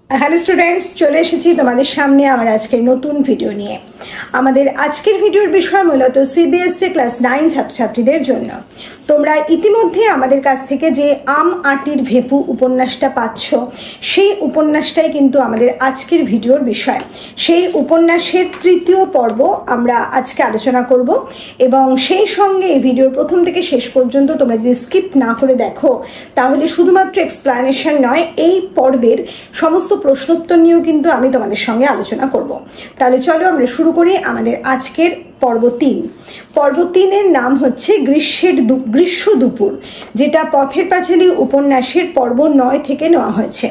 Hello students, চলে এসেছি তোমাদের সামনে আমার আজকের নতুন ভিডিও নিয়ে। আমাদের আজকের ভিডিওর বিষয় মূলত সিবিএসসি ক্লাস 9 ছাত্রছাত্রীদের জন্য। তোমরা ইতিমধ্যে আমাদের কাছ থেকে যে আম আটির ভেপু উপন্যাসটা পাচ্ছ, সেই উপন্যাসটাই কিন্তু আমাদের আজকের ভিডিওর বিষয়। সেই উপন্যাসের তৃতীয় পর্ব আমরা আজকে আলোচনা করব এবং সেই সঙ্গে এই ভিডিওর প্রথম থেকে শেষ পর্যন্ত তোমরা যদি স্কিপ না করে দেখো তাহলে শুধুমাত্র এক্সপ্লানেশন নয়, এই পর্বের সমস্ত প্রশ্নোত্তর নিয়েও কিন্তু আমি তোমাদের সঙ্গে আলোচনা করব। তাহলে চলো আমরা শুরু করি আমাদের আজকের পর্ব 3। পর্ব 3-এর নাম হচ্ছে গ্রীষ্ম দুপুর, যেটা পথের পাঁচালী উপন্যাসের পর্ব 9 থেকে নেওয়া হয়েছে।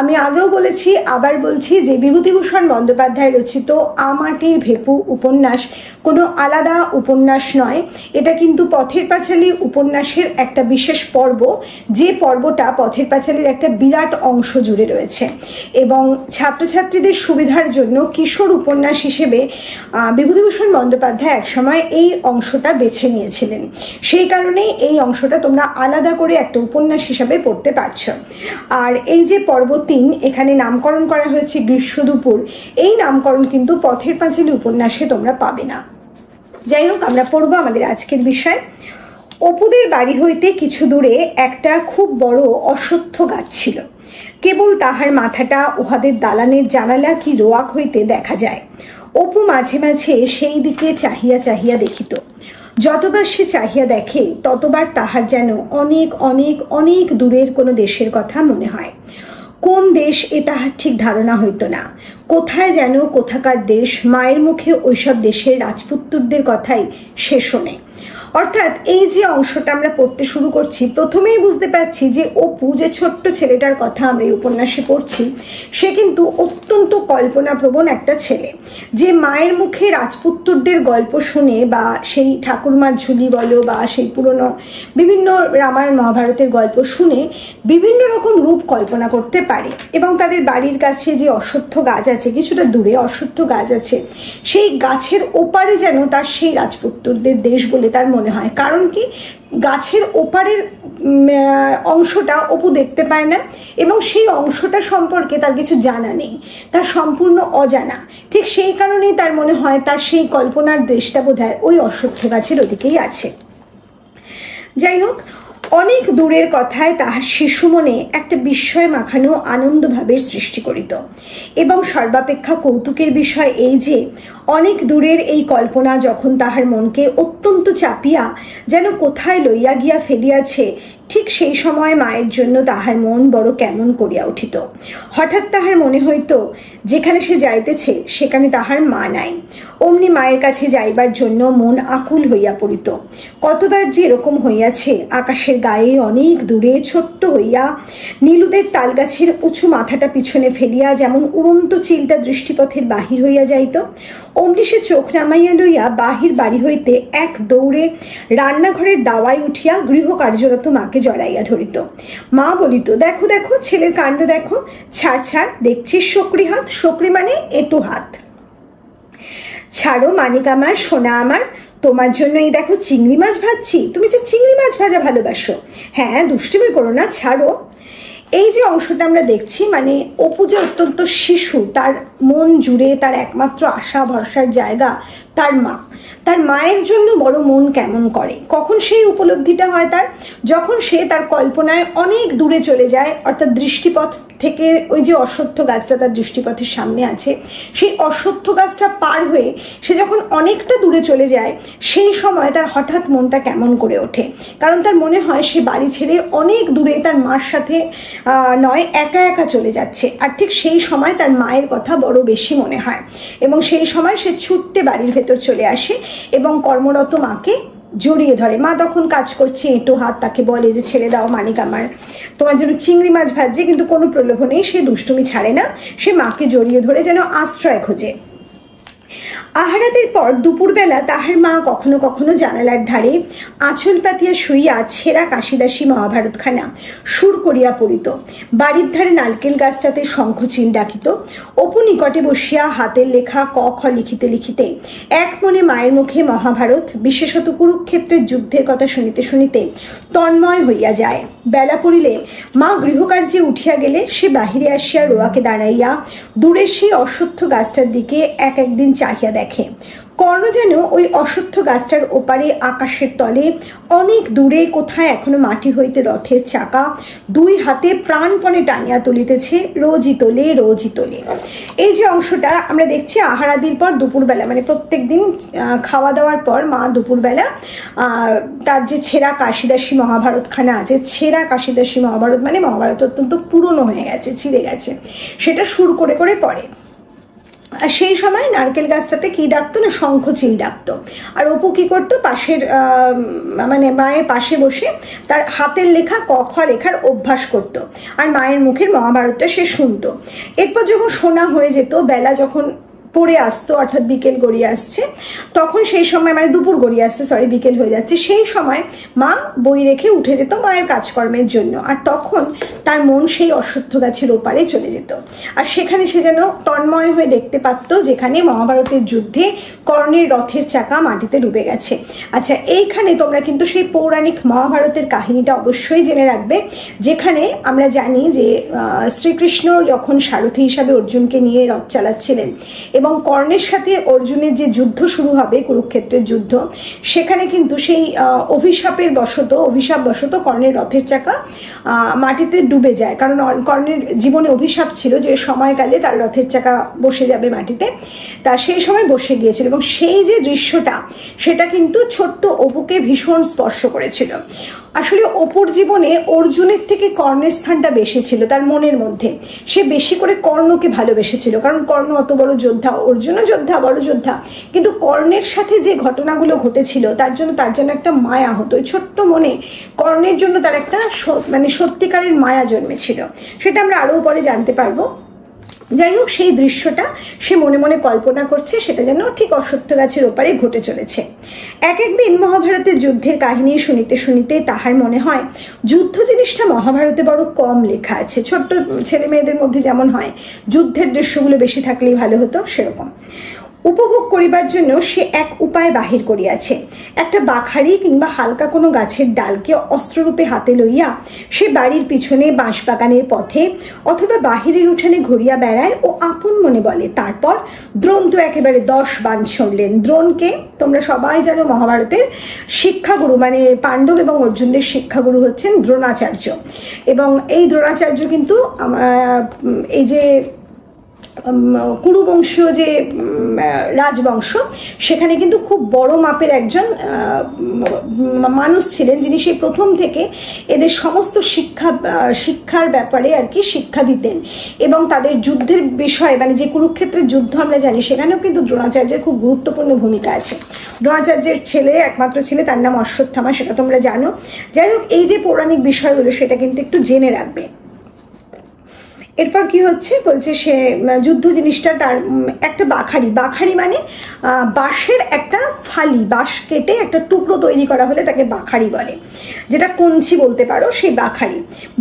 আমি আগেও বলেছি, আবার বলছি যে বিভূতিভূষণ বন্দ্যোপাধ্যায় রচিত আম আটির ভেপু উপন্যাস কোনো আলাদা উপন্যাস নয়, এটা কিন্তু পথের পাঁচালী উপন্যাসের একটা বিশেষ পর্ব, যে পর্বটা পথের পাঁচালীর একটা বিরাট অংশ জুড়ে রয়েছে। এবং ছাত্রছাত্রীদের সুবিধার জন্য কিশোর উপন্যাস হিসেবে বিভূতিভূষণ বন্দ্যোপাধ্যায় একসময় এই অংশটা বেছে নিয়েছিলেন। সেই কারণেই এই অংশটা তোমরা আলাদা করে একটা উপন্যাস হিসাবে পড়তে পারছো। আর এই যে পর্ব 3, এখানে নামকরণ করা হয়েছে গ্রীষ্ম দুপুর, এই নামকরণ কিন্তু পথের পাঁচালী উপন্যাসে তোমরা পাবে না। যাই হোক, আমরা পড়বো আমাদের আজকের বিষয়। অপুদের বাড়ি হইতে কিছু দূরে একটা খুব বড় অশ্বত্থ গাছ ছিল। কেবল তাহার মাথাটা উহাদের দালানের জানালা কি রোয়াক হইতে দেখা যায়। অপু মাঝে মাঝে সেই দিকে চাহিয়া চাহিয়া দেখিত। যতবার সে চাহিয়া দেখে ততবার তাহার যেন অনেক অনেক অনেক দূরের কোনো দেশের কথা মনে হয়। কোন দেশ এ তাহার ঠিক ধারণা হইত না। কোথায় যেন কোথাকার দেশ, মায়ের মুখে ওইসব দেশের রাজপুত্রদের কথাই সে শোনে। অর্থাৎ এই যে অংশটা আমরা পড়তে শুরু করছি, প্রথমেই বুঝতে পারছি যে অপু, যে ছোট্ট ছেলেটার কথা আমরা এই উপন্যাসে পড়ছি, সে কিন্তু অত্যন্ত কল্পনাপ্রবণ একটা ছেলে, যে মায়ের মুখে রাজপুত্রদের গল্প শুনে বা সেই ঠাকুরমার ঝুলি বলো বা সেই পুরনো বিভিন্ন রামায়ণ মহাভারতের গল্প শুনে বিভিন্ন রকম রূপ কল্পনা করতে পারে। এবং তাদের বাড়ির কাছে যে অশ্বত্থ গাছ আছে, কিছুটা দূরে অশ্বত্থ গাছ আছে, সেই গাছের ওপারে যেন তার সেই রাজপুত্রদের দেশ বলে তার মনে হয়। কারণ কি, গাছের ওপারের অংশটা অপু দেখতে পায় না এবং সেই অংশটা সম্পর্কে তার কিছু জানা নেই, তার সম্পূর্ণ অজানা। ঠিক সেই কারণেই তার মনে হয় তার সেই কল্পনার দেশটা বোধহয় ওই অশ্বত্থ গাছের ওদিকেই আছে। যাই হোক, অনেক দূরের কথায় তাহার শিশু মনে একটা বিস্ময় মাখানো আনন্দভাবের সৃষ্টি করিত। এবং সর্বাপেক্ষা কৌতুকের বিষয় এই যে অনেক দূরের এই কল্পনা যখন তাহার মনকে অত্যন্ত চাপিয়া যেন কোথায় লইয়া গিয়া ফেলিয়াছে, ঠিক সেই সময় মায়ের জন্য তাহার মন বড় কেমন করিয়া উঠিত। হঠাৎ তাহার মনে হইত যেখানে সে যাইতেছে সেখানে তাহার মা নাই। অমনি মায়ের কাছে যাইবার জন্য মন আকুল হইয়া পড়িত। কতবার যে এরকম হইয়াছে, আকাশের গায়ে অনেক দূরে ছোট্ট হইয়া নীলুদের তালগাছের উঁচু মাথাটা পিছনে ফেলিয়া যেমন উড়ন্ত চিলটা দৃষ্টিপথের বাহির হইয়া যাইত, অমনি সে চোখ নামাইয়া লইয়া বাহির বাড়ি হইতে এক দৌড়ে রান্নাঘরের দাওয়ায় উঠিয়া গৃহকার্যরত মাকে জড়াইয়া ধরিত। মা বলিত, দেখো দেখো ছেলের কাণ্ড দেখো, ছাড় ছাড়, দেখছিস সকরি হাত? সকরি মানে এঁটো হাত। ছাড়ো মানিক আমার, সোনা আমার, তোমার জন্য এই দেখো চিংড়ি মাছ ভাজছি। তুমি যে চিংড়ি মাছ ভাজা ভালোবাসো, হ্যাঁ দুষ্টুমি করো না, ছাড়ো। এই যে অংশটা আমরা দেখছি, মানে অপু যে অত্যন্ত শিশু, তার মন জুড়ে তার একমাত্র আশা ভরসার জায়গা তার মা। তার মায়ের জন্য বড় মন কেমন করে। কখন সেই উপলব্ধিটা হয় তার? যখন সে তার কল্পনায় অনেক দূরে চলে যায়, অর্থাৎ দৃষ্টিপথ থেকে ওই যে অশ্বত্থ গাছটা তার দৃষ্টিপথের সামনে আছে, সেই অশ্বত্থ গাছটা পার হয়ে সে যখন অনেকটা দূরে চলে যায়, সেই সময় তার হঠাৎ মনটা কেমন করে ওঠে। কারণ তার মনে হয় সে বাড়ি ছেড়ে অনেক দূরে তার মার সাথে নয়, একা একা চলে যাচ্ছে। আর ঠিক সেই সময় তার মায়ের কথা বড় বেশি মনে হয় এবং সেই সময় সে ছুটতে বাড়ির ভেতর চলে আসে এবং কর্মরত মাকে জড়িয়ে ধরে। মা তখন কাজ করছে এঁটো হাত, তাকে বলে যে ছেড়ে দাও মানিক আমার, তোমার জন্য চিংড়ি মাছ ভাজছে। কিন্তু কোনো প্রলোভনেই সে দুষ্টুমি ছাড়ে না, সে মাকে জড়িয়ে ধরে যেন আশ্রয় খোঁজে। আহারাতের পর দুপুরবেলা তাহার মা কখনো কখনো জানালার ধারে আঁচল পাতিয়া শুইয়া ছেঁড়া কাশিদাসী মহাভারতখানা সুর করিয়া পড়িত। বাড়ির ধারে নারকেল গাছটাতে শঙ্খচিল ডাকিত। অপু নিকটে বসিয়া হাতের লেখা ক খ লিখিতে লিখিতে এক মনে মায়ের মুখে মহাভারত, বিশেষত কুরুক্ষেত্রের যুদ্ধের কথা শুনিতে শুনিতে তন্ময় হইয়া যায়। বেলা পড়িলে মা গৃহকার্যে উঠিয়া গেলে সে বাহিরে আসিয়া রোয়াকে দাঁড়াইয়া দূরে সেই অশ্বত্থ গাছটার দিকে একদিন চাহিয়া দেখে। কর্ণ যেন ওই অশ্বত্থ গাছটার ওপারে আকাশের তলে অনেক দূরে কোথায় এখনো মাটি হইতে রথের চাকা দুই হাতে প্রাণপণে টানিয়া তুলিতেছে, রোজই তোলে রোজই তোলে। এই যে অংশটা আমরা দেখছি আহারাদির পর দুপুরবেলা, মানে প্রত্যেক দিন খাওয়া দাওয়ার পর মা দুপুরবেলা তার যে ছেঁড়া কাশিদাসী মহাভারতখানা আছে, ছেঁড়া কাশিদাসী মহাভারত মানে মহাভারত অত্যন্ত পুরনো হয়ে গেছে, ছিঁড়ে গেছে, সেটা সুর করে করে পড়ে। আর সেই সময় নারকেল গাছটাতে কি ডাকতো না, শঙ্খচিল ডাকতো। আর অপু কি করতো, পাশের মানে মায়ের পাশে বসে তার হাতের লেখা ক খ লেখার অভ্যাস করতো আর মায়ের মুখের মহাভারতটা সে শুনতো। এরপর যখন শোনা হয়ে যেত, বেলা যখন পড়ে আসতো, অর্থাৎ বিকেল গড়িয়ে আসছে, তখন সেই সময় মানে দুপুর গড়িয়ে আসছে, বিকেল হয়ে যাচ্ছে, সেই সময় মা বই রেখে উঠে যেত মায়ের কাজকর্মের জন্য। আর তখন তার মন সেই অশ্বত্থ গাছের ওপারে চলে যেত, আর সেখানে সে যেন তন্ময় হয়ে দেখতে পারতো যেখানে মহাভারতের যুদ্ধে কর্ণের রথের চাকা মাটিতে ডুবে গেছে। আচ্ছা, এইখানে তোমরা কিন্তু সেই পৌরাণিক মহাভারতের কাহিনীটা অবশ্যই জেনে রাখবে, যেখানে আমরা জানি যে শ্রীকৃষ্ণ যখন সারথি হিসাবে অর্জুনকে নিয়ে রথ চালাচ্ছিলেন এবং কর্ণের সাথে অর্জুনের যে যুদ্ধ শুরু হবে, কুরুক্ষেত্রের যুদ্ধ, সেখানে কিন্তু সেই অভিশাপ বশত কর্ণের রথের চাকা মাটিতে ডুবে যায়। কারণ কর্ণের জীবনে অভিশাপ ছিল যে সময়কালে তার রথের চাকা বসে যাবে মাটিতে, তা সেই সময় বসে গিয়েছিল। এবং সেই যে দৃশ্যটা, সেটা কিন্তু ছোট্ট অপুকে ভীষণ স্পর্শ করেছিল। আসলে অপুর জীবনে অর্জুনের থেকে কর্ণের স্থানটা বেশি ছিল তার মনের মধ্যে। সে বেশি করে কর্ণকে ভালোবেসেছিল, কারণ কর্ণ অত বড় যোদ্ধা, অর্জুনও যোদ্ধা, বড় যোদ্ধা, কিন্তু কর্ণের সাথে যে ঘটনাগুলো ঘটেছিল তার জন্য তার যেন একটা মায়া হতো। ওই ছোট্ট মনে কর্ণের জন্য তার একটা মানে সত্যিকারের মায়া জন্মেছিল, সেটা আমরা আরও পরে জানতে পারবো। যাই হোক, সেই দৃশ্যটা সে মনে মনে কল্পনা করছে, সেটা যেন ঠিক অশ্বত্থ গাছের ওপারে ঘটে চলেছে। একদিন মহাভারতের যুদ্ধের কাহিনী শুনিতে শুনিতে তাহার মনে হয় যুদ্ধ জিনিসটা মহাভারতে বড় কম লেখা আছে। ছোট্ট ছেলে মেয়েদের মধ্যে যেমন হয় যুদ্ধের দৃশ্যগুলো বেশি থাকলেই ভালো হতো, সেরকম উপভোগ করিবার জন্য সে এক উপায় বাহির করিয়াছে। একটা বাখারি কিংবা হালকা কোনো গাছের ডালকে অস্ত্ররূপে হাতে লইয়া সে বাড়ির পিছনে বাঁশবাগানের পথে অথবা বাহিরের উঠানে ঘুরিয়া বেড়ায় ও আপন মনে বলে। তারপর দ্রোণ তো একেবারে 10 বাণ ছড়লেন। দ্রোণকে তোমরা সবাই জানো মহাভারতের শিক্ষাগুরু, মানে পাণ্ডব এবং অর্জুনদের শিক্ষাগুরু হচ্ছেন দ্রোণাচার্য। এবং এই দ্রোণাচার্য কিন্তু এই যে কুরুবংশীয় যে রাজবংশ, সেখানে কিন্তু খুব বড় মাপের একজন মানুষ ছিলেন, যিনি সেই প্রথম থেকে এদের সমস্ত শিক্ষার ব্যাপারে আর কি শিক্ষা দিতেন। এবং তাদের যুদ্ধের বিষয়ে, মানে যে কুরুক্ষেত্রের যুদ্ধ আমরা জানি, সেখানেও কিন্তু দ্রোণাচার্যের খুব গুরুত্বপূর্ণ ভূমিকা আছে। দ্রোণাচার্যের ছেলে, একমাত্র ছেলে, তার নাম অশ্বত্থামা, সেটা তোমরা জানো। যাই হোক, এই যে পৌরাণিক বিষয়গুলো সেটা কিন্তু একটু জেনে রাখবে। এরপর কি হচ্ছে বলছে, সে যুদ্ধ জিনিসটা তার একটা বাখারি মানে বাঁশের একটা ফালি, বাঁশ কেটে একটা টুকরো তৈরি করা হলে তাকে বাখারি বলে, যেটা কঞ্চি বলতে পারো, সেই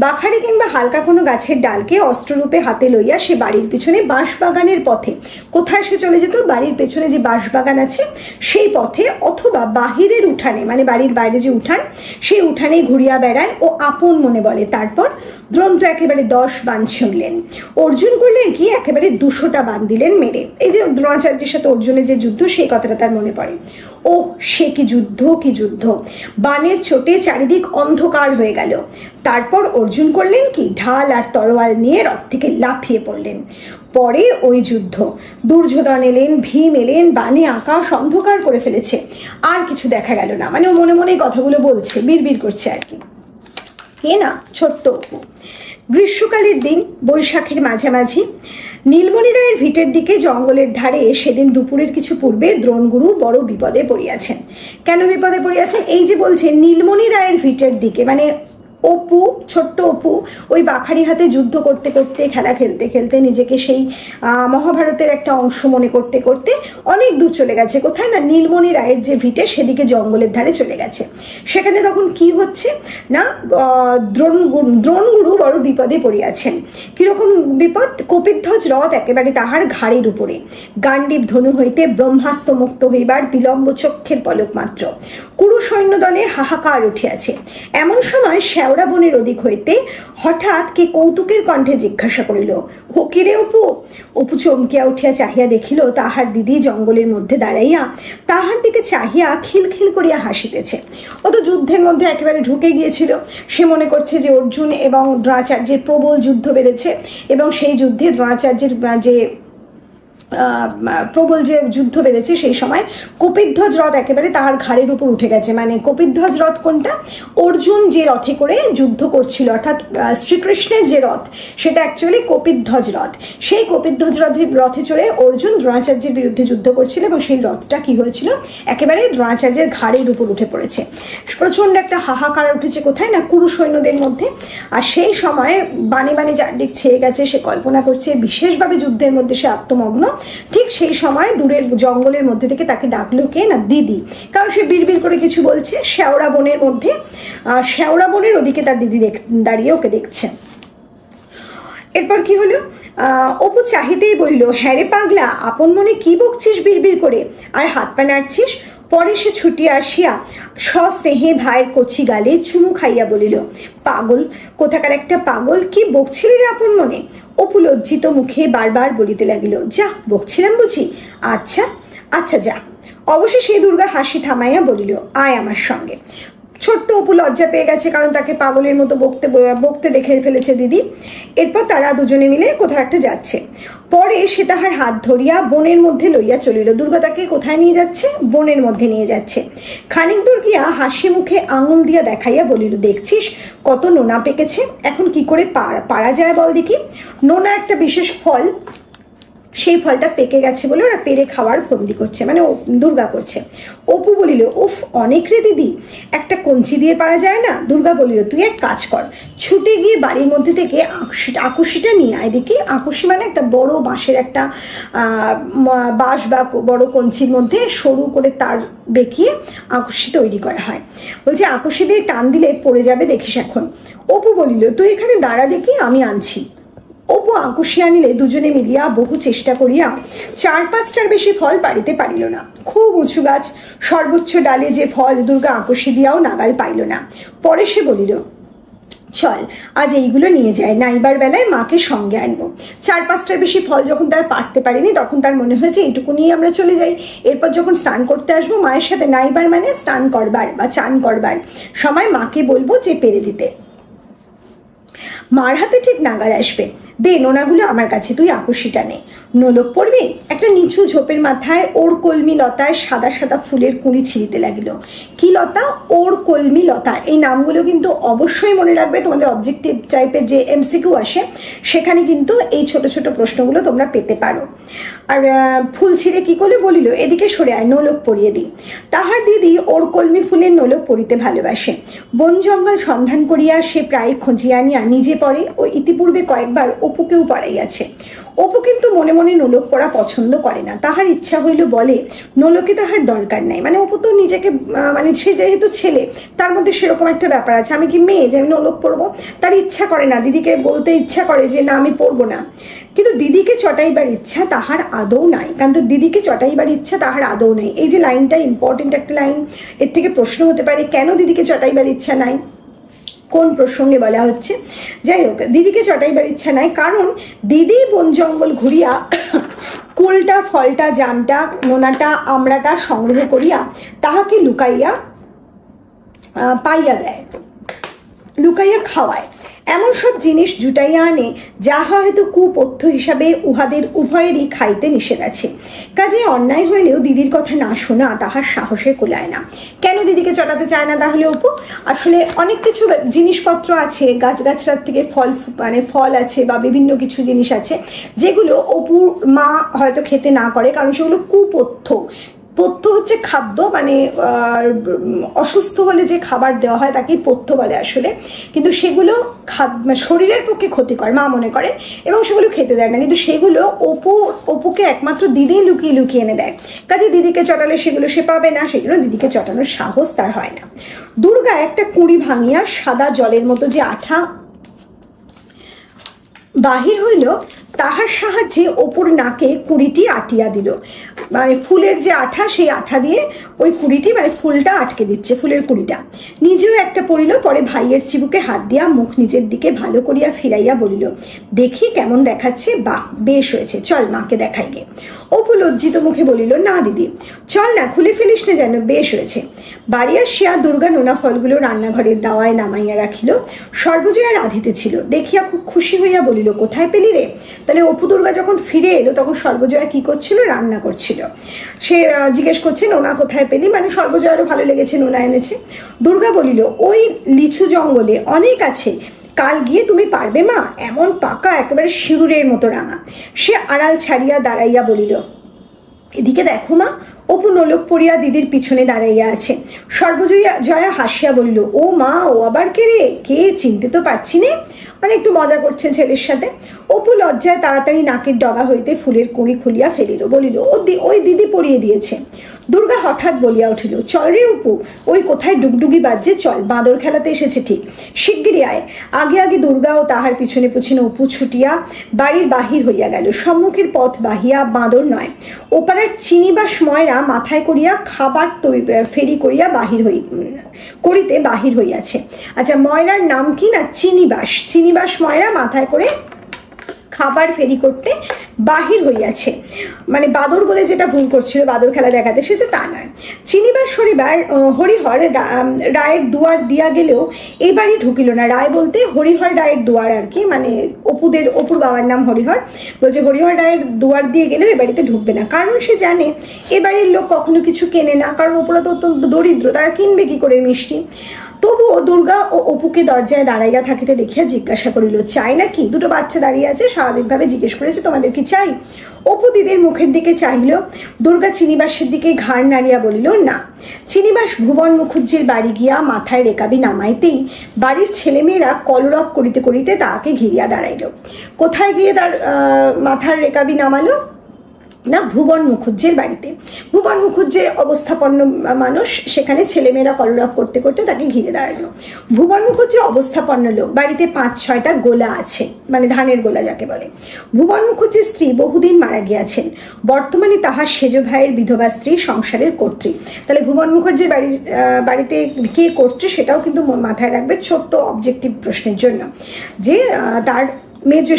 বাখারি কিংবা হালকা কোনো গাছের ডালকে অস্ত্ররূপে হাতে লইয়া সে বাড়ির পিছনে বাঁশবাগানের পথে, কোথায় সে চলে যেত, বাড়ির পেছনে যে বাঁশবাগান আছে সেই পথে, অথবা বাহিরের উঠানে, মানে বাড়ির বাইরে যে উঠান, সেই উঠানেই ঘুরিয়া বেড়ায় ও আপন মনে বলে। তারপর দ্রোণ তো একেবারে 10 বাণ ছুড়লেন। অর্জুন করলেন কি, একেবারে 200টা বাণ দিলেন মেরে। এই যে দ্রোণাচার্যের সাথে অর্জুনের যে যুদ্ধ, সেই কথাটা তার মনে পড়ে। ওহ, সে কি যুদ্ধ, কি যুদ্ধ! বাণের চোটে চারিদিক অন্ধকার হয়ে গেল। তারপর অর্জুন করলেন কি, ঢাল আর তরোয়াল নিয়ে রথ থেকে লাফিয়ে পড়লেন। পরে ওই যুদ্ধ, দুর্যোধন এলেন, ভীম এলেন, বাণে আকাশ অন্ধকার করে ফেলেছে, আর কিছু দেখা গেল না। মানে ও মনে মনে কথাগুলো বলছে, বিড়বিড় করছে আর কি। কে না, ছোট্ট অপু। গ্রীষ্মকালের দিন, বৈশাখের মাঝামাঝি, নীলমণি রায়ের ভিটের দিকে জঙ্গলের ধারে সেদিন দুপুরের কিছু পূর্বে দ্রোণগুরু বড় বিপদে পড়িয়াছেন। কেন বিপদে পড়িয়াছেন? এই যে বলছে নীলমণি রায়ের ভিটের দিকে, মানে অপু, ছোট্ট অপু ওই বাখারি হাতে যুদ্ধ করতে করতে, খেলা খেলতে খেলতে নিজেকে সেই মহাভারতের একটা অংশ মনে করতে করতে অনেক দূর চলে গেছে। কোথায় না, নীলমণি রায়ের যে ভিটে সেদিকে জঙ্গলের ধারে চলে গেছে। সেখানে তখন কি হচ্ছে না, দ্রোণগুরু বড় বিপদে পড়িয়াছেন। কিরকম বিপদ? কপিধ্বজ রথ একেবারে তাহার ঘাড়ের উপরে, গান্ডীব ধনু হইতে ব্রহ্মাস্ত্র মুক্ত হইবার বিলম্ব চক্ষের পলক মাত্র। কুরু সৈন্য দলে হাহাকার উঠিয়াছে। এমন সময় শেওড়া বনের ওদিক হইতে হঠাৎ কে কৌতুকের কণ্ঠে জিজ্ঞাসা করিল, ও কিরে অপু? অপু চমকিয়া উঠিয়া চাহিয়া দেখিল তাহার দিদি জঙ্গলের মধ্যে দাঁড়াইয়া তাহার দিকে চাহিয়া খিলখিল করিয়া হাসিতেছে। ও তো যুদ্ধের মধ্যে একেবারে ঢুকে গিয়েছিল। সে মনে করছে যে অর্জুন এবং দ্রোণাচার্যের প্রবল যুদ্ধ বেঁধেছে এবং সেই যুদ্ধে দ্রোণাচার্যের যে প্রবল যে যুদ্ধ বেঁধেছে সেই সময় কপিধ্বজ রথ একেবারে তাহার ঘাড়ের উপর উঠে গেছে। মানে কপিধ্বজ রথ কোনটা? অর্জুন যে রথে করে যুদ্ধ করছিল, অর্থাৎ শ্রীকৃষ্ণের যে রথ সেটা অ্যাকচুয়ালি কপিধ্বজ রথ। সেই কপিধ্বজ রথে চড়ে অর্জুন দ্রোণাচার্যের বিরুদ্ধে যুদ্ধ করছিল এবং সেই রথটা কি হয়েছিল, একেবারে দ্রোণাচার্যের ঘাড়ের উপর উঠে পড়েছে। প্রচন্ড একটা হাহাকার উঠেছে কোথায় না, কুরু সৈন্যদের মধ্যে। আর সেই সময় বানে বানে চারদিক ছেয়ে গেছে। সে কল্পনা করছে বিশেষভাবে যুদ্ধের মধ্যে সে আত্মমগ্ন। ঠিক সেই সময় দূরের জঙ্গলের মধ্যে থেকে তাকে ডাকলো কে না, দিদি। কারণ সে বিড়বিড় করে কিছু বলছে। শেওড়া বনের মধ্যে, শেওড়া বনের ওদিকে তার দিদি দাঁড়িয়ে ওকে দেখছে। এরপর কি হলো, অপু চাহিতেই বলিল, হ্যাঁ রে পাগলা, আপন মনে কি বকছিস বিড়বিড় করে আর হাত পা নাড়ছিস? পরে সে ছুটিয়া আসিয়া সস্নেহে ভাইয়ের কচি গালে চুমু খাইয়া বলিল, পাগল কোথাকার একটা পাগল, কি বকছিলি রে আপন মনে? অপু লজ্জিত মুখে বারবার বলিতে লাগিল, যা বকছিলাম বুঝি, আচ্ছা আচ্ছা যা। অবশেষে দুর্গা হাসি থামাইয়া বলিল, আয় আমার সঙ্গে। ছোট্ট অপু লজ্জা পেয়ে গেছে, কারণ তাকে পাগলের মতো বকতে দেখে ফেলেছে দিদি। এরপর তারা দুজনে মিলে কোথাও একটা যাচ্ছে। পরে সে তাহার হাত ধরিয়া বনের মধ্যে লইয়া চলিল। দুর্গা তাকে কোথায় নিয়ে যাচ্ছে? বনের মধ্যে নিয়ে যাচ্ছে। খানিক দূর গিয়া হাসি মুখে আঙুল দিয়া দেখাইয়া বলিল, দেখছিস কত নোনা পেকেছে, এখন কি করে পারা যায় বল দেখি। নোনা একটা বিশেষ ফল, সেই ফলটা পেকে গেছে বলে ওরা পেরে খাওয়ার ফন্দি করছে, মানে দুর্গা করছে। অপু বলিল, উফ অনেক রে দিদি, একটা কঞ্চি দিয়ে পারা যায় না? দুর্গা বলিল, তুই এক কাজ কর, ছুটে গিয়ে বাড়ির মধ্যে থেকে আকুশিটা নিয়ে আয় দেখি। আকুশি মানে একটা বড় বাঁশের একটা বাঁশ বা বড় কঞ্চির মধ্যে সরু করে তার বেঁকিয়ে আকুশি তৈরি করা হয়। বলছে আকুশি দিয়ে টান দিলে পড়ে যাবে, দেখিস এখন। অপু বলিল, তুই এখানে দাঁড়া দেখি, আমি আনছি। অপু আকুশি আনিলে দুজনে মিলিয়া বহু চেষ্টা করিয়া 4-5টার বেশি ফল পারিতে পারিল না। খুব উঁচু গাছ, সর্বোচ্চ ডালে যে ফল দুর্গা আকুশি দিয়াও নাগাল পাইল না। পরে সে বলিল, চল আজ এইগুলো নিয়ে যায়, নাইবার বেলায় মাকে সঙ্গে আনবো। 4-5টার বেশি ফল যখন তারা পারতে পারেনি তখন তার মনে হয়েছে এইটুকু নিয়ে আমরা চলে যাই। এরপর যখন স্নান করতে আসবো মায়ের সাথে, নাইবার মানে স্নান করবার বা চান করবার সময় মাকে বলবো যে পেরে দিতে। মার হাতে ঠিক নাগাল আসবে। দে নোনাগুলো আমার কাছে, তুই আকুশিটা নে। নোলক পড়বি? একটা নিচু ঝোপের মাথায় ওর কলমি লতায় সাদা সাদা ফুলের কুঁড়ি ছিঁড়তে লাগিল। কি লতা? ওর কলমি লতা। এই নামগুলো কিন্তু অবশ্যই মনে রাখবে, তোমাদের অবজেক্টিভ টাইপের যে এমসিকিউ আসে সেখানে কিন্তু এই ছোট ছোট প্রশ্নগুলো তোমরা পেতে পারো। আর ফুল ছিঁড়ে কি করলে বলিল, এদিকে সরে আয়, নোলক পরিয়ে দিই। তাহার দিদি ওর কলমি ফুলের নোলক পরিতে ভালোবাসে। বন জঙ্গল সন্ধান করিয়া সে প্রায় খুঁজিয়া আনিয়া নিজে পড়ে ও ইতিপূর্বে কয়েকবার অপুকেও পড়াইয়াছে। অপু কিন্তু মনে মনে নোলক পড়া পছন্দ করে না। তাহার ইচ্ছা হইল বলে নোলকে তাহার দরকার নাই। মানে অপু তো নিজেকে, মানে সে যেহেতু ছেলে তার মধ্যে সেরকম একটা ব্যাপার আছে, আমি কি মেয়ে যে আমি নোলক পরবো? তার ইচ্ছা করে না, দিদিকে বলতে ইচ্ছা করে যে না আমি পরবো না। কিন্তু দিদিকে চটাইবার ইচ্ছা তাহার আদৌ নাই, কিন্তু দিদিকে চটাইবার ইচ্ছা তাহার আদৌ নাই। এই যে লাইনটা ইম্পর্টেন্ট একটা লাইন, এর থেকে প্রশ্ন হতে পারে কেন দিদিকে চটাইবার ইচ্ছা নাই, কোন প্রসঙ্গে বলা হচ্ছে। যাই হোক, দিদিকে চটাইবার ইচ্ছা নাই কারণ দিদি বন জঙ্গল ঘুরিয়া কুলটা, ফলটা, জামটা, নোনাটা, আমড়াটা সংগ্রহ করিয়া তাহাকে লুকাইয়া পাইয়া দেয়, লুকাইয়া খাওয়ায়। এমন সব জিনিস জুটাইয়া আনে যাহা হয়তো কুপথ্য হিসাবে উহাদের উভয়েরই খাইতে নিষেধ আছে। কাজে অন্যায় হইলেও দিদির কথা না শোনা তাহার সাহসে কুলায় না। কেন দিদিকে চটাতে চায় না তাহলে অপু? আসলে অনেক কিছু জিনিসপত্র আছে, গাছগাছড়ার থেকে ফল আছে বা বিভিন্ন কিছু জিনিস আছে যেগুলো অপুর মা হয়তো খেতে না করে, কারণ সেগুলো কুপথ্য। পথ্য হচ্ছে খাদ্য, মানে অসুস্থ হলে যে খাবার দেওয়া হয় তাকে পথ্য বলে আসলে, কিন্তু সেগুলো শরীরের পক্ষে ক্ষতিকর মা মনে করেন, এবং সেগুলো খেতে দেয় না, কিন্তু সেগুলো অপুকে একমাত্র দিদি লুকিয়ে লুকিয়ে এনে দেয়। কাজে দিদিকে চটালে সেগুলো সে পাবে না, সেগুলো দিদিকে চটানোর সাহস তার হয় না। দুর্গা একটা কুঁড়ি ভাঙিয়া সাদা জলের মতো যে আঠা বাহির হইল, তাহার সাহায্যে অপুর নাকে কুড়িটি আটিয়া দিল। মানে ফুলের যে আঠা, সেই আঠা দিয়ে ওই কুড়িটি, মানে ফুলটা আটকে দিচ্ছে, ফুলের কুড়িটা। নিজেও একটা পড়িল, পরে ভাইয়ের চিবুকে হাত দিয়া মুখ নিজের দিকে ভালো করিয়া ফিরাইয়া বলিল, দেখি কেমন দেখাচ্ছে, বাহ বেশ হয়েছে, চল মাকে দেখাই গে। অপু লজ্জিত মুখে বলিল, না দিদি চল না, খুলে ফেলিস না যেন, বেশ হয়েছে। বাড়ি আসিয়া দুর্গা নোনা ফলগুলো রান্নাঘরের দাওয়ায় নামাইয়া রাখিল। সর্বজয়া রাঁধিতে ছিল, দেখিয়া খুব খুশি হইয়া বলিল, কোথায় পেলি রে? তাহলে অপু দুর্গা যখন ফিরে এলো তখন সর্বজয়া কি করছিল? রান্না করছিল। সে জিজ্ঞেস করছে, নোনা কোথায় পেলি? মানে সর্বজয়ারও ভালো লেগেছে, নোনা এনেছে। দুর্গা বলিল, ওই লিচু জঙ্গলে অনেক আছে, কাল গিয়ে তুমি পারবে মা? এমন পাকা, একেবারে সিঁদুরের মতো রাঙা। সে আড়াল ছাড়িয়া দাঁড়াইয়া বলিল, এদিকে দেখো মা। অপু নোলক পড়িয়া দিদির পিছনে দাঁড়াইয়া আছে। সর্বজয়া হাসিয়া বলিল, ও মা, ও আবার কে রে? কে, চিনতে তো পারছি নে। মানে একটু মজা করছে ছেলের সাথে। অপু লজ্জায় তাড়াতাড়ি নাকের ডগা হইতে ফুলের কুঁড়ি খুলিয়া ফেলিল, বলিল, ওই দিদি পরিয়ে দিয়েছে। দুর্গা হঠাৎ বলিয়া উঠিল, চল রে অপু, ওই কোথায় ডুগডুগি বাজছে, চল, বাঁদর খেলাতে এসেছে ঠিক, শিগগিরি আয়। আগে আগে দুর্গা ও তাহার পিছনে পিছনে অপু ছুটিয়া বাড়ির বাহির হইয়া গেল। সম্মুখের পথ বাহিয়া বাঁদর নয়, ওপাড়ার চিনিবাস ময়রা মাথায় করিয়া খাবার ফেরি করিয়া করিতে বাহির হইয়াছে। আচ্ছা, ময়রার নাম কি না? চিনিবাস ময়রা মাথায় করে খাবার ফেরি করতে বাহির হইয়াছে। মানে বাদর বলে যেটা ভুল করছিল, বাদর খেলা দেখাতে এসেছে তা নয়। চিনিবাস হরিহর রায়ের দুয়ার দিয়া গেলেও এই বাড়ি ঢুকিল না। রায় বলতে হরিহর রায়ের দুয়ার আর কি, মানে অপুর বাবার নাম হরিহর। বলছে হরিহর রায়ের দুয়ার দিয়ে গেলেও এ বাড়িতে ঢুকবে না, কারণ সে জানে এ বাড়ির লোক কখনো কিছু কেনে না, কারণ অপুরা তো অত্যন্ত দরিদ্র, তারা কিনবে কি করে মিষ্টি। তবুও দুর্গা ও অপুকে দরজায় দাঁড়াইয়া থাকিতে দেখিয়া জিজ্ঞাসা করিল, চাই নাকি? দুটো বাচ্চা দাঁড়িয়ে আছে, স্বাভাবিকভাবে জিজ্ঞেস করেছে, তোমাদের কি চাই? অপু দিদির মুখের দিকে চাহিল। দুর্গা চিনিবাসের দিকে ঘাড় নাড়িয়া বলিল, না। চিনিবাস ভুবন মুখুজ্জির বাড়ি গিয়া মাথায় রেকাবি নামাইতেই বাড়ির ছেলেমেয়েরা কলরব করিতে করিতে তাহাকে ঘিরিয়া দাঁড়াইল। কোথায় গিয়ে তার মাথার রেকাবি নামালো? না, ভুবন মুখুজ্জের বাড়িতে। ভুবন মুখুজ্জে অবস্থাপন্ন মানুষ, সেখানে ছেলেমেয়েরা কলরব করতে করতে তাকে ঘিরে দাঁড়ালো। ভুবন মুখুজ্জে অবস্থাপন্ন লোক, বাড়িতে 5-6টা গোলা আছে, মানে ধানের গোলা যাকে বলে। ভুবন মুখুজ্জের স্ত্রী বহুদিন মারা গিয়াছেন, বর্তমানে তাহার সেজ ভাইয়ের বিধবা স্ত্রী সংসারের কর্ত্রী। তাহলে ভুবন মুখুজ্জির বাড়িতে কে কর্ত্রী সেটাও কিন্তু মাথায় রাখবে ছোট্ট অবজেক্টিভ প্রশ্নের জন্য, যে তার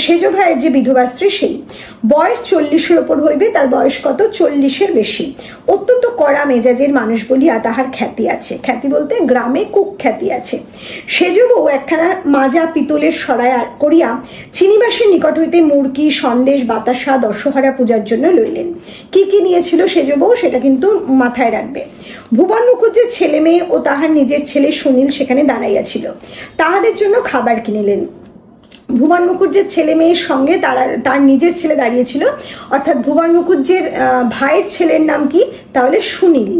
সেজ ভাইয়ের যে বিধবা স্ত্রী, সেই বয়স 40-এর ওপর হইবে। তার বয়স কত? 40-এর বেশি। অত্যন্ত কড়া মেজাজের মানুষ বলিয়া তাহার খ্যাতি আছে। খ্যাতি বলতে গ্রামে কুখ্যাতি আছে। সেজ বউ একখানা মাজা পিতলের সরাই করিয়া চিনিবাসের নিকট হইতে মুরকি, সন্দেশ, বাতাসা দশহারা পূজার জন্য লইলেন। কি কি নিয়েছিল সেজ বউ সেটা কিন্তু মাথায় রাখবে। ভুবন মুখুজ্জের ছেলে মেয়ে ও তাহার নিজের ছেলে সুনীল সেখানে দাঁড়াইয়াছিল, তাহাদের জন্য খাবার কিনিলেন। ভুবন মুখুজ্জের ছেলে মেয়ের সঙ্গে তার নিজের ছেলে দাঁড়িয়েছিল, অর্থাৎ ভুবন মুখুজ্জের ভাইয়ের ছেলের নাম কি? তাহলে সুনীল।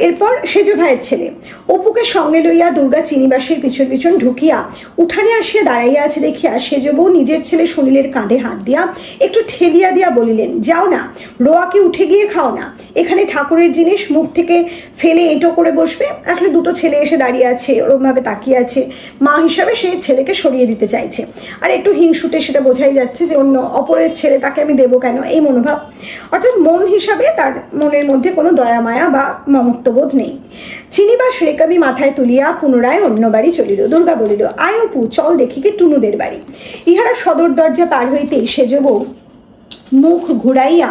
এরপর সেজ ভাইয়ের ছেলে অপুকে সঙ্গে লইয়া দুর্গা চিনিবাসের পিছন পিছন ঢুকিয়া উঠানে আসিয়া দাঁড়াইয়া আছে দেখিয়া সেজ বউ নিজের ছেলে সুনীলের কাঁধে হাত দিয়া একটু ঠেলিয়া দিয়া বলিলেন, যাও না, রোয়াকে উঠে গিয়ে খাও না, এখানে ঠাকুরের জিনিস মুখ থেকে ফেলে এঁটো করে বসবে। আসলে দুটো ছেলে এসে দাঁড়িয়ে আছে, ওরমভাবে তাকিয়ে আছে, মা হিসাবে সে ছেলেকে সরিয়ে দিতে চাইছে। আর একটু হিংসুটে, সেটা বোঝাই যাচ্ছে যে অন্য অপরের ছেলে, তাকে আমি দেবো কেন, এই মনোভাব। অর্থাৎ মন হিসাবে তার মনের মধ্যে কোনো দয়া মায়া বা মমত্ববোধ নেই। চিনিবাস রেকাবি মাথায় তুলিয়া পুনরায় অন্য বাড়ি চলিল। দুর্গা বলিল, আয় অপু, চল দেখি কে টুনুদের বাড়ি। ইহারা সদর দরজা পার হইতেই সেজ বউ মুখ ঘুরাইয়া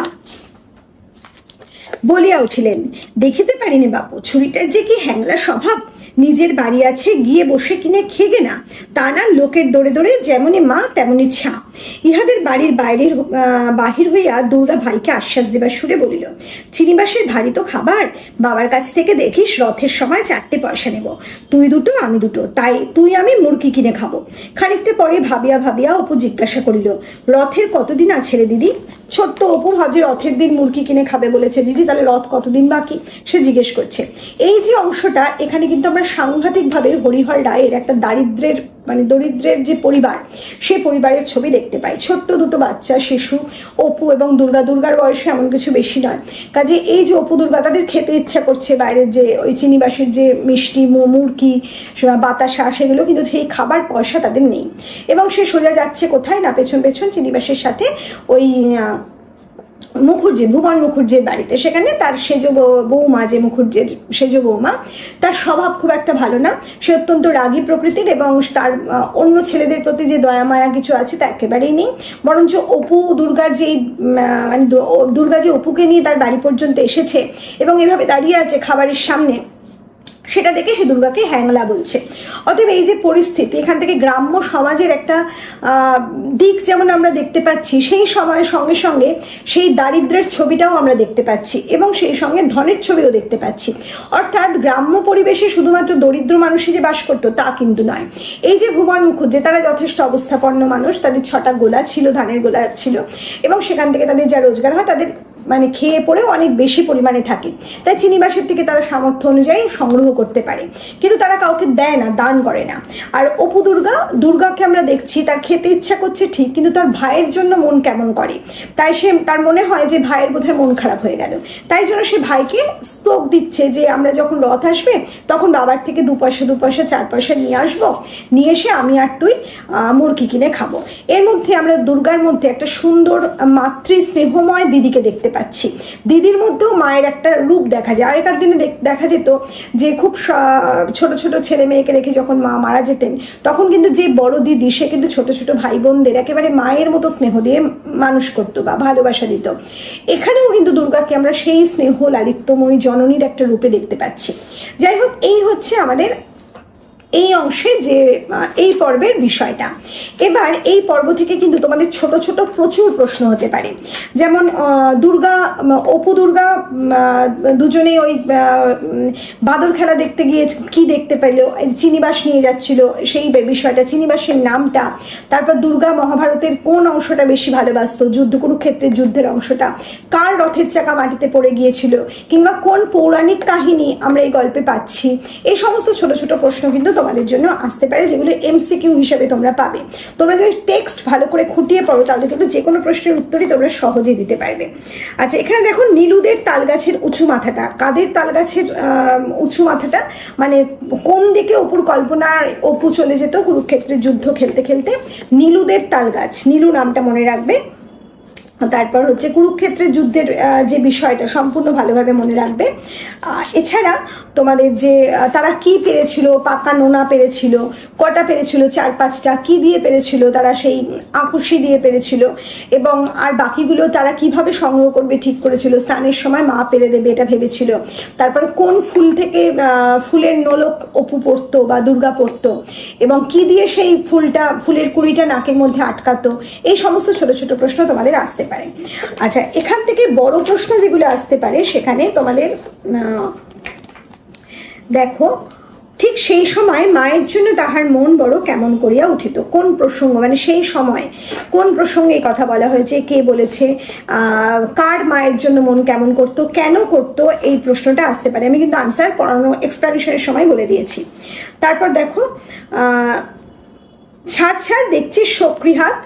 বলিয়া উঠিলেন, দেখিতে পারিনি বাপু, ছুরিটার যে কি হ্যাংলা স্বভাব, নিজের বাড়ি আছে, গিয়ে বসে কিনে খেগে না, তা না লোকের দৌড়ে দৌড়ে যেমনই মা তেমনই ছা। ইহাদের বাড়ির বাহির হইয়া দুর্গা ভাইকে আশ্বাস দেবার সুরে বলিল, চিনিবাসের ভারী তো খাবার, বাবার কাছ থেকে দেখিস রথের সময় 4টে পয়সা নেব, তুই দুটো আমি দুটো, তাই তুই আমি মুরগি কিনে খাবো। খানিকটা পরে ভাবিয়া ভাবিয়া অপু জিজ্ঞাসা করিল, রথের কতদিন আছে রে দিদি? ছোট্ট অপু ভাবছে রথের দিন মুরগি কিনে খাবে বলেছে দিদি, তাহলে রথ কতদিন বাকি সে জিজ্ঞেস করছে। এই যে অংশটা এখানে কিন্তু আমরা সাংঘাতিকভাবে হরিহর রায়ের একটা দরিদ্রের যে পরিবার, সে পরিবারের ছবি দেখতে পাই। ছোট্ট দুটো বাচ্চা শিশু অপু এবং দুর্গার বয়সে এমন কিছু বেশি নয়। কাজে এই যে অপু দুর্গা, তাদের খেতে ইচ্ছা করছে বাইরের যে ওই চিনিবাসের যে মিষ্টি মুরগি বাতাসা, সেগুলো কিন্তু সেই খাবার পয়সা তাদের নেই। এবং সে সোজা যাচ্ছে কোথায় না, পেছন পেছন চিনিবাসের সাথে ওই ভুবন মুখুর্জির বাড়িতে। সেখানে তার সেজ বৌমা, যে মুখুর্জির সেজ বৌমা, তার স্বভাব খুব একটা ভালো না। সে অত্যন্ত রাগী প্রকৃতির এবং তার অন্য ছেলেদের প্রতি যে দয়া মায়া কিছু আছে তা একেবারেই নেই। বরঞ্চ অপু দুর্গার যে দুর্গা যে অপুকে নিয়ে তার বাড়ি পর্যন্ত এসেছে এবং এভাবে দাঁড়িয়ে আছে খাবারের সামনে, সেটা দেখে সে দুর্গাকে হ্যাংলা বলছে। অতএব এই যে পরিস্থিতি, এখান থেকে গ্রাম্য সমাজের একটা দিক যেমন আমরা দেখতে পাচ্ছি, সেই সময়ের সঙ্গে সঙ্গে সেই দারিদ্র্যের ছবিটাও আমরা দেখতে পাচ্ছি এবং সেই সঙ্গে ধনের ছবিও দেখতে পাচ্ছি। অর্থাৎ গ্রাম্য পরিবেশে শুধুমাত্র দরিদ্র মানুষই যে বাস করতো তা কিন্তু নয়। এই যে ভুবন মুখুজ্জে, তারা যথেষ্ট অবস্থাপন্ন মানুষ, তাদের 6টা গোলা ছিল, ধানের গোলা ছিল, এবং সেখান থেকে তাদের যা রোজগার হয় তাদের খেয়ে পড়েও অনেক বেশি পরিমাণে থাকে, তাই চিনিবাসের থেকে তারা সামর্থ্য অনুযায়ী সংগ্রহ করতে পারে, কিন্তু তারা কাউকে দেয় না, দান করে না। আর অপু দুর্গাকে আমরা দেখছি, তার খেতে ইচ্ছা করছে ঠিক, কিন্তু তার ভাইয়ের জন্য মন কেমন করে, তাই তার মনে হয় যে ভাইয়ের বোধহয় মন খারাপ হয়ে গেল, তাই জন্য সে ভাইকে স্তোক দিচ্ছে যে আমরা যখন রথ আসবে তখন বাবার থেকে 2 পয়সা 4 পয়সা নিয়ে আসবো, নিয়ে এসে আমি আর তুই মুরগি কিনে খাবো। এর মধ্যে আমরা দুর্গার মধ্যে একটা সুন্দর মাতৃ স্নেহময় দিদিকে দেখতে পাচ্ছি। দিদির মধ্যেও মায়ের একটা রূপ দেখা যায়। আগেকার দিনে দেখা যেত যে খুব ছোট ছোট ছেলে মেয়েকে রেখে যখন মা মারা যেতেন, তখন কিন্তু যে বড় দিদি সে কিন্তু ছোট ছোট ভাই বোনদের একেবারে মায়ের মতো স্নেহ দিয়ে মানুষ করতো বা ভালোবাসা দিত। এখানেও কিন্তু দুর্গাকে আমরা সেই স্নেহ লালিত্যময়ী জননীর একটা রূপে দেখতে পাচ্ছি। যাই হোক, এই হচ্ছে আমাদের এই অংশে যে এই পর্বের বিষয়টা। এবার এই পর্ব থেকে কিন্তু তোমাদের ছোট ছোট প্রচুর প্রশ্ন হতে পারে, যেমন অপু দুর্গা দুজনে ওই বাদর খেলা দেখতে গিয়ে কি দেখতে পেল, চিনিবাস নিয়ে যাচ্ছিল সেই বিষয়টা, চিনিবাসের নামটা, তারপর দুর্গা মহাভারতের কোন অংশটা বেশি ভালোবাসতো, কুরুক্ষেত্রের যুদ্ধের অংশটা, কার রথের চাকা মাটিতে পড়ে গিয়েছিল, কিংবা কোন পৌরাণিক কাহিনী আমরা এই গল্পে পাচ্ছি। এই সমস্ত ছোট ছোট প্রশ্ন কিন্তু তোমাদের জন্য আসতে পারে, যেগুলো এমসিকিউ হিসেবে তোমরা পাবে। তোমরা যদি টেক্সট ভালো করে খুঁটিয়ে পড়ো তাহলে কিন্তু যে কোনো প্রশ্নের উত্তরই তোমরা সহজে দিতে পারবে। আচ্ছা, এখানে দেখো নীলুদের তালগাছের উঁচু মাথাটা, কাদের তালগাছের উঁচু মাথাটা, কোন দিকে অপুর কল্পনার অপু চলে যেত কুরুক্ষেত্রের যুদ্ধ খেলতে খেলতে, নীলুদের তালগাছ, নীলু নামটা মনে রাখবে। তারপর হচ্ছে কুরুক্ষেত্রের যুদ্ধের যে বিষয়টা সম্পূর্ণ ভালোভাবে মনে রাখবে। এছাড়া তোমাদের যে তারা কি পেরেছিল, পাকা নোনা পেরেছিল, কটা পেরেছিল, 4-5টা, কি দিয়ে পেরেছিল, তারা সেই আকুশি দিয়ে পেরেছিল, এবং আর বাকিগুলো তারা কিভাবে সংগ্রহ করবে ঠিক করেছিল, স্নানের সময় মা পেরে দেবে এটা ভেবেছিল। তারপর কোন ফুল থেকে ফুলের নোলক অপু পড়তো বা দুর্গা পড়তো, এবং কি দিয়ে সেই ফুলের কুড়িটা নাকের মধ্যে আটকাতো। এই সমস্ত ছোট ছোট প্রশ্ন তোমাদের আসতে পারে। আচ্ছা, এখান থেকে বড় প্রশ্ন যেগুলো আসতে পারে সেখানে তোমাদের দেখো, ঠিক সেই সময় মায়ের জন্য তাহার মন বড় কেমন করিয়া উঠিত। কোন প্রসঙ্গ, সেই সময় কোন প্রসঙ্গে কথা বলা হয়েছে, কে বলেছে, কার মায়ের জন্য মন কেমন করতো, কেন করতো, এই প্রশ্নটা আসতে পারে। আমি কিন্তু আনসার পড়ানো এক্সপ্লানেশনের সময় বলে দিয়েছি। তারপর দেখো, ছাড় দেখছি সক্রিহাত,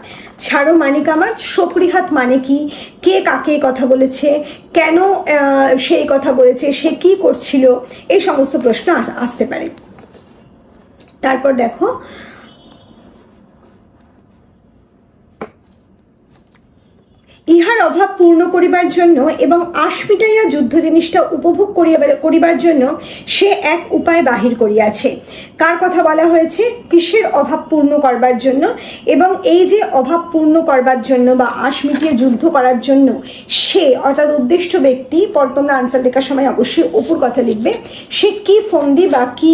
ছাড়ো মানিক আমার, সক্রিহাত মানে কি, কে কাকে কথা বলেছে, কেন সেই কথা বলেছে, সে কি করছিল, এই সমস্ত প্রশ্ন আসতে পারে। তারপর দেখো, ইহার অভাব পূর্ণ করিবার জন্য এবং আশ মিটাইয়া যুদ্ধ জিনিসটা উপভোগ করিবার জন্য সে এক উপায় বাহির করিয়াছে। কার কথা বলা হয়েছে? কিসের অভাব পূর্ণ করবার জন্য? এবং এই যে অভাব পূর্ণ করবার জন্য বা আশ মিটিয়ে যুদ্ধ করার জন্য সে অর্থাৎ উদ্দিষ্ট ব্যক্তি, পর তোমরা আনসার লেখার সময় অবশ্যই অপুর কথা লিখবে, সে কি ফন্দি বা কি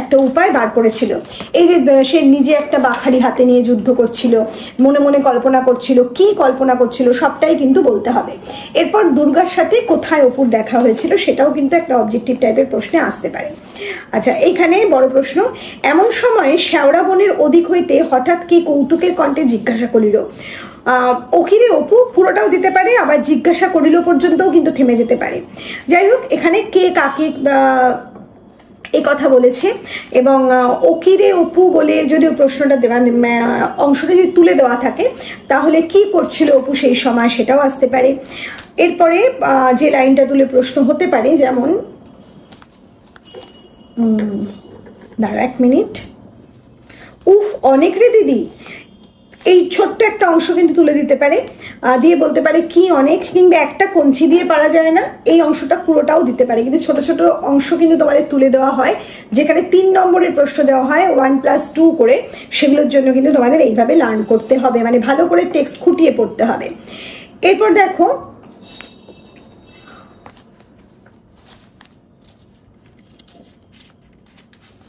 একটা উপায় বার করেছিল। এই যে সে নিজে একটা বাখারি হাতে নিয়ে যুদ্ধ করছিল, মনে মনে কল্পনা করছিল, কি কল্পনা করছিল সবটাই কিন্তু বলতে হবে। এরপর দুর্গার সাথে কোথায় অপুর দেখা হয়েছিল সেটাও কিন্তু একটা অবজেক্টিভ টাইপের প্রশ্নে আসতে পারে। আচ্ছা, এইখানে বড় প্রশ্ন, এমন সময় শেওড়া বনের অধিক হইতে হঠাৎ কি কৌতুকের কণ্ঠে জিজ্ঞাসা করিল। ওখিরে অপু পুরোটাও দিতে পারে, আবার জিজ্ঞাসা করিল পর্যন্তও কিন্তু থেমে যেতে পারে। যাই হোক, এখানে কে কাকে এই কথা বলেছে এবং ওকিরে অপু বলে যদিও প্রশ্নটা দেওয়া অংশটা যদি তুলে দেওয়া থাকে তাহলে কি করছিল অপু সেই সময় সেটাও আসতে পারে। এরপরে যে লাইনটা তুলে প্রশ্ন হতে পারে, যেমন দাঁড়া 1 মিনিট, উফ অনেক রে দিদি, এই ছোট্ট একটা অংশ কিন্তু তুলে দিতে পারে, দিয়ে বলতে পারে কি অনেক, কিংবা একটা কঞ্চি দিয়ে পারা যায় না, এই অংশটা পুরোটাও দিতে পারে। কিন্তু ছোট ছোট অংশ কিন্তু তোমাদের তুলে দেওয়া হয়, যেখানে 3 নম্বরের প্রশ্ন দেওয়া হয় 1+2 করে, সেগুলোর জন্য কিন্তু তোমাদের এইভাবে লার্ন করতে হবে, মানে ভালো করে টেক্সট খুঁটিয়ে পড়তে হবে। এরপর দেখো,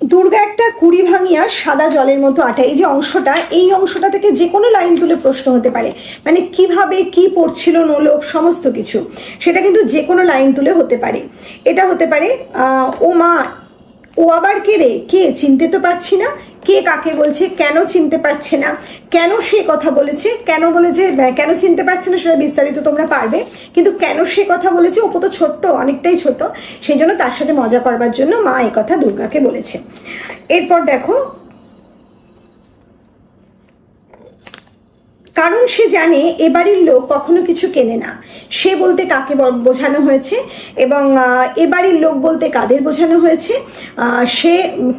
দুর্গা একটা কুড়ি ভাঙিয়া সাদা জলের মতো আটা, এই যে অংশটা, এই অংশটা থেকে যে কোনো লাইন তুলে প্রশ্ন হতে পারে, মানে কিভাবে কি পড়ছিল নোলক সমস্ত কিছু, সেটা কিন্তু যে কোনো লাইন তুলে হতে পারে। এটা হতে পারে ও মা ও আবার কে রে, কে চিনতে তো পারছি না, কে কাকে বলছে, কেন চিনতে পারছে না, কেন সে কথা বলেছে, কেন বলেছে, কেন চিনতে পারছে না সেটা বিস্তারিত তোমরা পারবে, কিন্তু কেন সে কথা বলেছে, অপু তো ছোট্ট, অনেকটাই ছোট, সেই জন্য তার সাথে মজা করবার জন্য মা এই কথা দুর্গাকে বলেছে। এরপর দেখো, কারণ সে জানে এ বাড়ির লোক কখনো কিছু কেনে না, সে বলতে কাকে বোঝানো হয়েছে এবং এ বাড়ির লোক বলতে কাদের বোঝানো হয়েছে, সে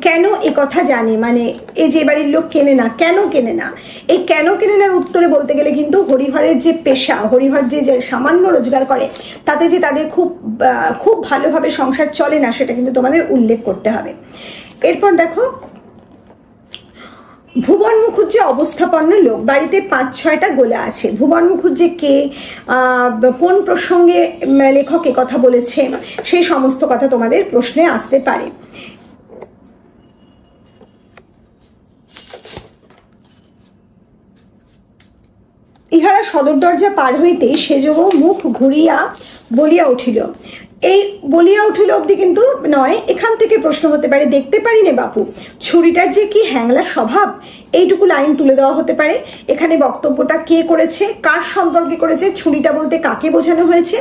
কেন এ কথা জানে, মানে এই যে এ বাড়ির লোক কেনে না, কেন কেনে না, এই কেন কেনে নার উত্তরে বলতে গেলে কিন্তু হরিহরের যে পেশা, হরিহর যে সামান্য রোজগার করে তাতে যে তাদের খুব ভালোভাবে সংসার চলে না, সেটা কিন্তু তোমাদের উল্লেখ করতে হবে। এরপর দেখো, ভুবন মুখুজ্জে অবস্থাপন্ন লোক, বাড়িতে 5-6টা গোলা আছে। ভুবন মুখুজ্জে কে, কোন প্রসঙ্গে লেখক এ কথা বলেছে, সেই সমস্ত কথা তোমাদের প্রশ্নে আসতে পারে। ইহারা সদর দরজা পার হইতেই সেজব মুখ ঘুরিয়া বলিয়া উঠিল। এই বলিয়া উঠিল অবধি কিন্তু নয়, এখান থেকে প্রশ্ন হতে পারে, দেখতে পারি নে বাপু ছুরিটার যে কি হ্যাংলা স্বভাব, এইটুকু লাইন তুলে দেওয়া হতে পারে। এখানে বক্তব্যটা কে করেছে, কার সম্পর্কে করেছে, ছুরিটা বলতে কাকে বোঝানো হয়েছে,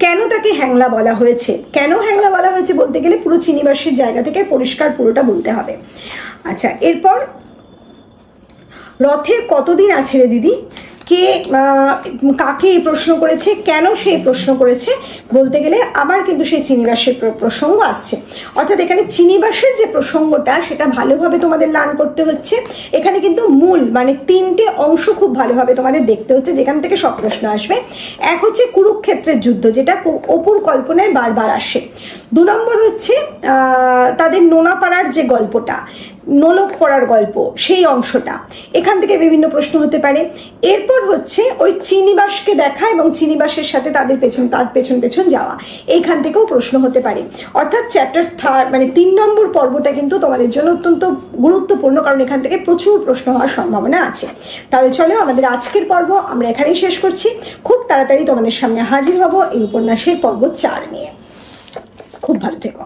কেন তাকে হ্যাংলা বলা হয়েছে, কেন হ্যাংলা বলা হয়েছে বলতে গেলে পুরো চিনিবাসীর জায়গা থেকে পরিষ্কার পুরোটা বলতে হবে। আচ্ছা, এরপর রথের কতদিন আছে রে দিদি, কে কাকে এই প্রশ্ন করেছে, কেন সে প্রশ্ন করেছে বলতে গেলে আবার কিন্তু সেই চিনিবাসের প্রসঙ্গ আসছে। অর্থাৎ এখানে চিনিবাসের যে প্রসঙ্গটা সেটা ভালোভাবে তোমাদের লার্ন করতে হচ্ছে। এখানে কিন্তু মূল মানে 3টে অংশ খুব ভালোভাবে তোমাদের দেখতে হচ্ছে, যেখান থেকে সব প্রশ্ন আসবে। এক হচ্ছে কুরুক্ষেত্রের যুদ্ধ, যেটা অপুর কল্পনায় বারবার আসে। 2 নম্বর হচ্ছে তাদের নোনাপাড়ার যে গল্পটা, নোলক পড়ার গল্প, সেই অংশটা, এখান থেকে বিভিন্ন প্রশ্ন হতে পারে। এরপর হচ্ছে ওই চিনিবাসকে দেখা এবং চিনিবাসের সাথে তার পেছন পেছন যাওয়া, এইখান থেকেও প্রশ্ন হতে পারে। অর্থাৎ চ্যাপ্টার 3 মানে 3 নম্বর পর্বটা কিন্তু তোমাদের জন্য অত্যন্ত গুরুত্বপূর্ণ, কারণ এখান থেকে প্রচুর প্রশ্ন হওয়ার সম্ভাবনা আছে। তাহলে চলো, আমাদের আজকের পর্ব আমরা এখানেই শেষ করছি। খুব তাড়াতাড়ি তোমাদের সামনে হাজির হব এই উপন্যাসের পর্ব 4 নিয়ে। খুব ভালো থেকো।